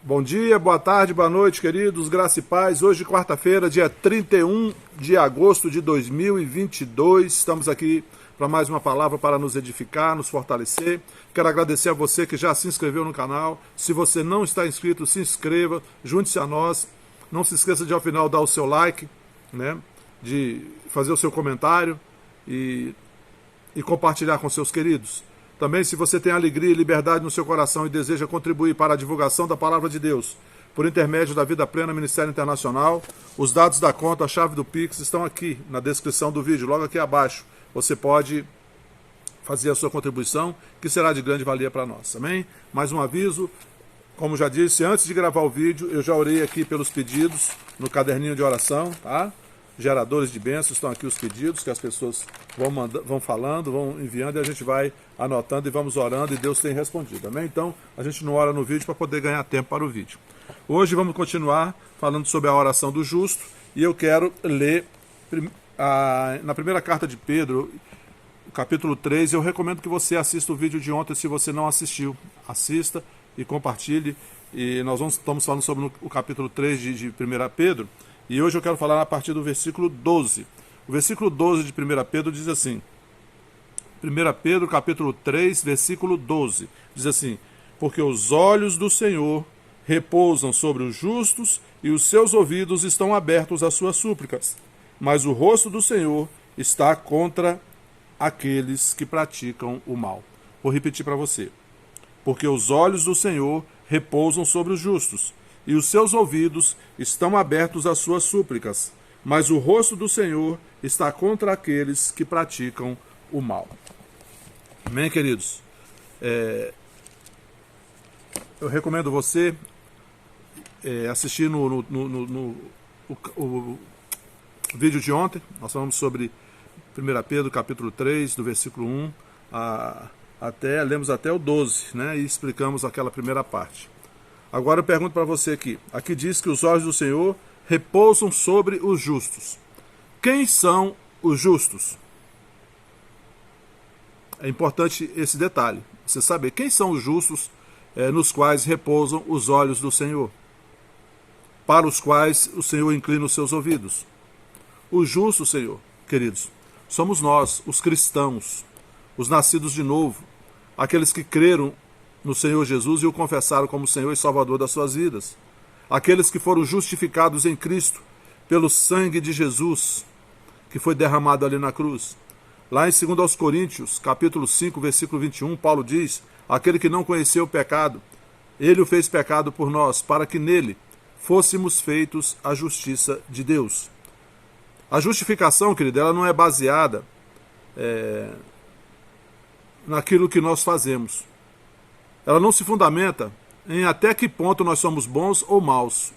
Bom dia, boa tarde, boa noite, queridos, graça e paz. Hoje, quarta-feira, dia 31 de agosto de 2022. Estamos aqui para mais uma palavra para nos edificar, nos fortalecer. Quero agradecer a você que já se inscreveu no canal. Se você não está inscrito, se inscreva, junte-se a nós. Não se esqueça de, ao final, dar o seu like, né? De fazer o seu comentário e compartilhar com seus queridos. Também, se você tem alegria e liberdade no seu coração e deseja contribuir para a divulgação da Palavra de Deus, por intermédio da Vida Plena Ministério Internacional, os dados da conta, a chave do Pix estão aqui na descrição do vídeo, logo aqui abaixo. Você pode fazer a sua contribuição, que será de grande valia para nós, amém? Mais um aviso, como já disse, antes de gravar o vídeo, eu já orei aqui pelos pedidos no caderninho de oração, tá? Geradores de bênçãos, estão aqui os pedidos que as pessoas vão falando, vão enviando e a gente vai anotando e vamos orando e Deus tem respondido, amém? Então, a gente não ora no vídeo para poder ganhar tempo para o vídeo. Hoje vamos continuar falando sobre a oração do justo e eu quero ler na primeira carta de Pedro, capítulo 3, eu recomendo que você assista o vídeo de ontem se você não assistiu. Assista e compartilhe. E nós estamos falando sobre o capítulo 3 de 1 Pedro. E hoje eu quero falar a partir do versículo 12. O versículo 12 de 1 Pedro diz assim, 1 Pedro capítulo 3, versículo 12, diz assim: porque os olhos do Senhor repousam sobre os justos e os seus ouvidos estão abertos às suas súplicas, mas o rosto do Senhor está contra aqueles que praticam o mal. Vou repetir para você. Porque os olhos do Senhor repousam sobre os justos e os seus ouvidos estão abertos às suas súplicas, mas o rosto do Senhor está contra aqueles que praticam o mal. Amém, queridos? Eu recomendo você assistir no vídeo de ontem. Nós falamos sobre 1 Pedro capítulo 3, do versículo 1 lemos até o 12, né? E explicamos aquela primeira parte. Agora eu pergunto para você aqui. Aqui diz que os olhos do Senhor repousam sobre os justos. Quem são os justos? É importante esse detalhe. Você saber quem são os justos nos quais repousam os olhos do Senhor. Para os quais o Senhor inclina os seus ouvidos. Os justos, Senhor, queridos, somos nós, os cristãos, os nascidos de novo, aqueles que creram no Senhor Jesus e o confessaram como Senhor e Salvador das suas vidas. Aqueles que foram justificados em Cristo pelo sangue de Jesus, que foi derramado ali na cruz. Lá em 2 Coríntios, capítulo 5, versículo 21, Paulo diz: aquele que não conheceu o pecado, ele o fez pecado por nós, para que nele fôssemos feitos a justiça de Deus. A justificação, querido, ela não é baseada naquilo que nós fazemos. Ela não se fundamenta em até que ponto nós somos bons ou maus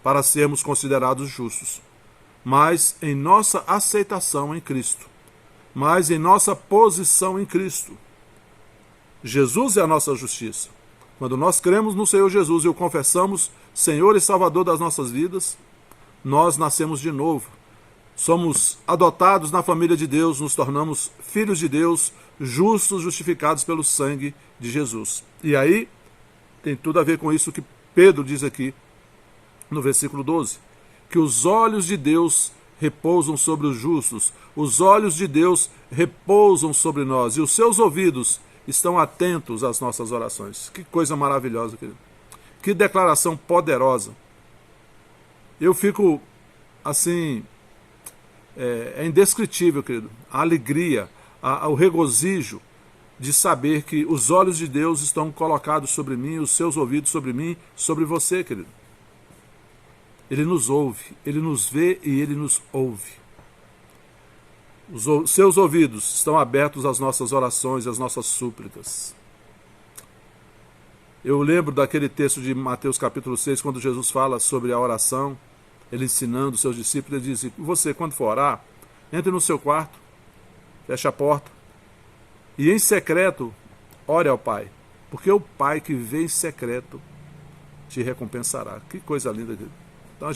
para sermos considerados justos, mas em nossa aceitação em Cristo, mas em nossa posição em Cristo. Jesus é a nossa justiça. Quando nós cremos no Senhor Jesus e o confessamos Senhor e Salvador das nossas vidas, nós nascemos de novo. Somos adotados na família de Deus, nos tornamos filhos de Deus, justos, justificados pelo sangue de Jesus. E aí, tem tudo a ver com isso que Pedro diz aqui no versículo 12, que os olhos de Deus repousam sobre os justos, os olhos de Deus repousam sobre nós, e os seus ouvidos estão atentos às nossas orações. Que coisa maravilhosa, querido. Que declaração poderosa. Eu fico, assim, é indescritível, querido, a alegria, o regozijo de saber que os olhos de Deus estão colocados sobre mim, os seus ouvidos sobre mim, sobre você, querido. Ele nos ouve, ele nos vê e ele nos ouve. Os seus ouvidos estão abertos às nossas orações, às nossas súplicas. Eu lembro daquele texto de Mateus capítulo 6, quando Jesus fala sobre a oração, ele ensinando os seus discípulos, ele diz: você, quando for orar, entre no seu quarto, feche a porta, e em secreto, ore ao Pai, porque o Pai que vê em secreto te recompensará. Que coisa linda. Então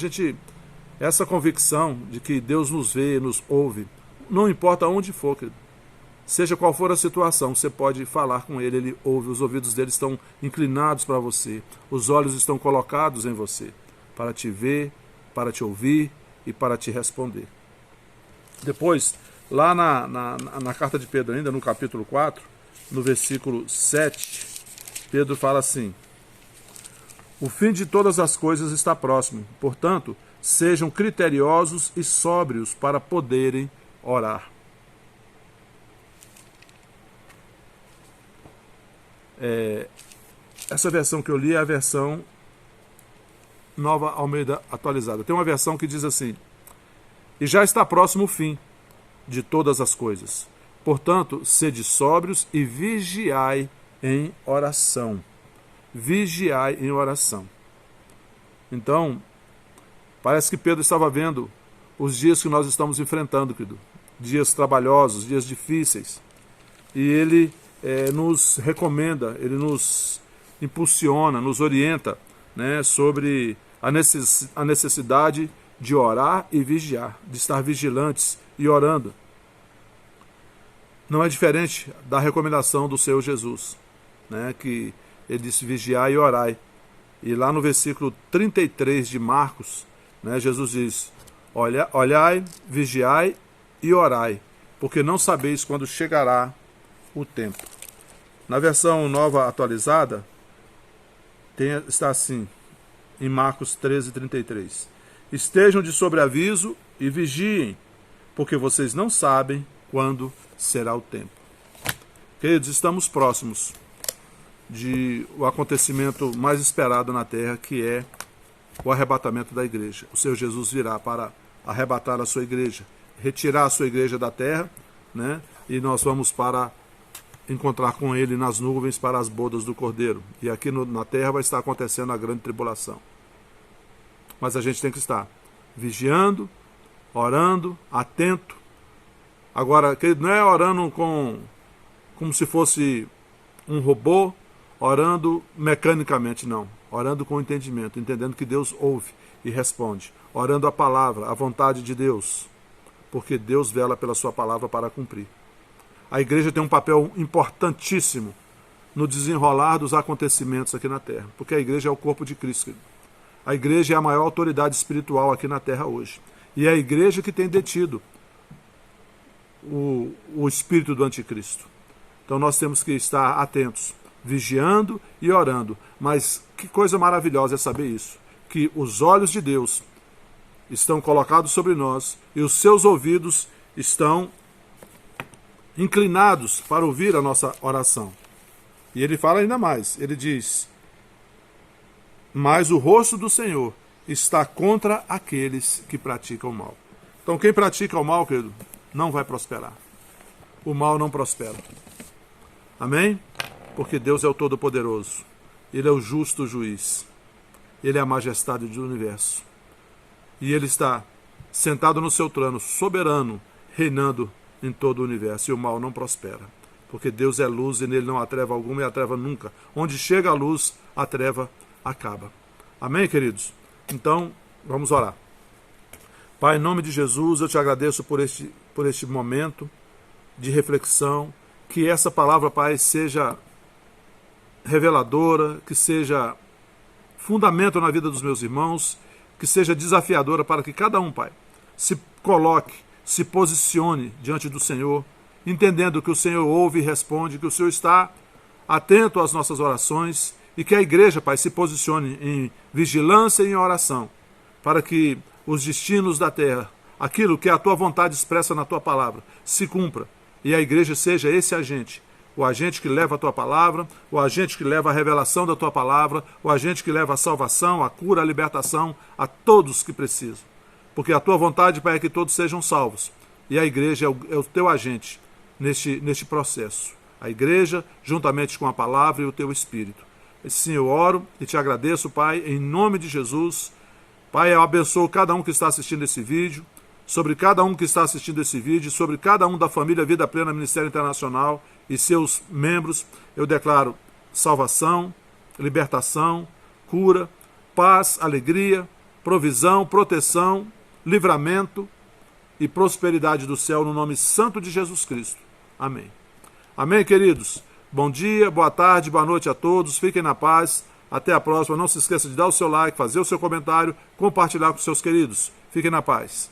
essa convicção de que Deus nos vê, nos ouve, não importa onde for, querido. Seja qual for a situação, você pode falar com ele, ele ouve, os ouvidos dele estão inclinados para você, os olhos estão colocados em você, para te ver, para te ouvir e para te responder. Depois, lá na carta de Pedro ainda, no capítulo 4, no versículo 7, Pedro fala assim: o fim de todas as coisas está próximo, portanto, sejam criteriosos e sóbrios para poderem orar. Essa versão que eu li é a versão Nova Almeida atualizada. Tem uma versão que diz assim: e já está próximo o fim de todas as coisas. Portanto, sede sóbrios e vigiai em oração. Vigiai em oração. Então, parece que Pedro estava vendo os dias que nós estamos enfrentando, querido. Dias trabalhosos, dias difíceis. E ele nos recomenda, ele nos impulsiona, nos orienta, né, sobre a necessidade de orar e vigiar, de estar vigilantes e orando. Não é diferente da recomendação do Senhor Jesus, né, que ele disse: vigiai e orai. E lá no versículo 33 de Marcos, né, Jesus diz: olhai, vigiai e orai, porque não sabeis quando chegará o tempo. Na versão Nova Atualizada, está assim, em Marcos 13:33. Estejam de sobreaviso e vigiem, porque vocês não sabem quando será o tempo. Queridos, estamos próximos de o acontecimento mais esperado na terra, que é o arrebatamento da igreja. O Senhor Jesus virá para arrebatar a sua igreja, retirar a sua igreja da terra, né? E nós vamos para encontrar com ele nas nuvens para as bodas do Cordeiro. E aqui na terra vai estar acontecendo a grande tribulação. Mas a gente tem que estar vigiando, orando, atento. Agora, querido, não é orando como se fosse um robô, orando mecanicamente, não. Orando com entendimento, entendendo que Deus ouve e responde. Orando a palavra, a vontade de Deus, porque Deus vela pela sua palavra para cumprir. A igreja tem um papel importantíssimo no desenrolar dos acontecimentos aqui na terra, porque a igreja é o corpo de Cristo. A igreja é a maior autoridade espiritual aqui na terra hoje. E é a igreja que tem detido o espírito do anticristo. Então nós temos que estar atentos, vigiando e orando. Mas que coisa maravilhosa é saber isso, que os olhos de Deus estão colocados sobre nós e os seus ouvidos estão inclinados para ouvir a nossa oração. E ele fala ainda mais, ele diz: mas o rosto do Senhor está contra aqueles que praticam o mal. Então quem pratica o mal, querido, não vai prosperar. O mal não prospera. Amém? Porque Deus é o Todo-Poderoso. Ele é o justo juiz. Ele é a majestade do universo. E ele está sentado no seu trono, soberano, reinando em todo o universo. E o mal não prospera. Porque Deus é luz e nele não há treva alguma e a treva nunca. Onde chega a luz, a treva acaba. Amém, queridos? Então, vamos orar. Pai, em nome de Jesus, eu te agradeço por este momento de reflexão. Que essa palavra, Pai, seja reveladora, que seja fundamento na vida dos meus irmãos, que seja desafiadora para que cada um, Pai, se coloque, se posicione diante do Senhor, entendendo que o Senhor ouve e responde, que o Senhor está atento às nossas orações e que a igreja, Pai, se posicione em vigilância e em oração, para que os destinos da terra, aquilo que é a tua vontade expressa na tua palavra, se cumpra e a igreja seja esse agente, o agente que leva a tua palavra, o agente que leva a revelação da tua palavra, o agente que leva a salvação, a cura, a libertação a todos que precisam. Porque a tua vontade, Pai, é que todos sejam salvos. E a igreja é o teu agente neste processo. A igreja, juntamente com a palavra e o teu Espírito. Assim eu oro e te agradeço, Pai, em nome de Jesus. Pai, eu abençoo cada um que está assistindo esse vídeo, sobre cada um que está assistindo esse vídeo, sobre cada um da família Vida Plena Ministério Internacional e seus membros. Eu declaro salvação, libertação, cura, paz, alegria, provisão, proteção, livramento e prosperidade do céu no nome santo de Jesus Cristo. Amém. Amém, queridos? Bom dia, boa tarde, boa noite a todos. Fiquem na paz. Até a próxima. Não se esqueça de dar o seu like, fazer o seu comentário, compartilhar com seus queridos. Fiquem na paz.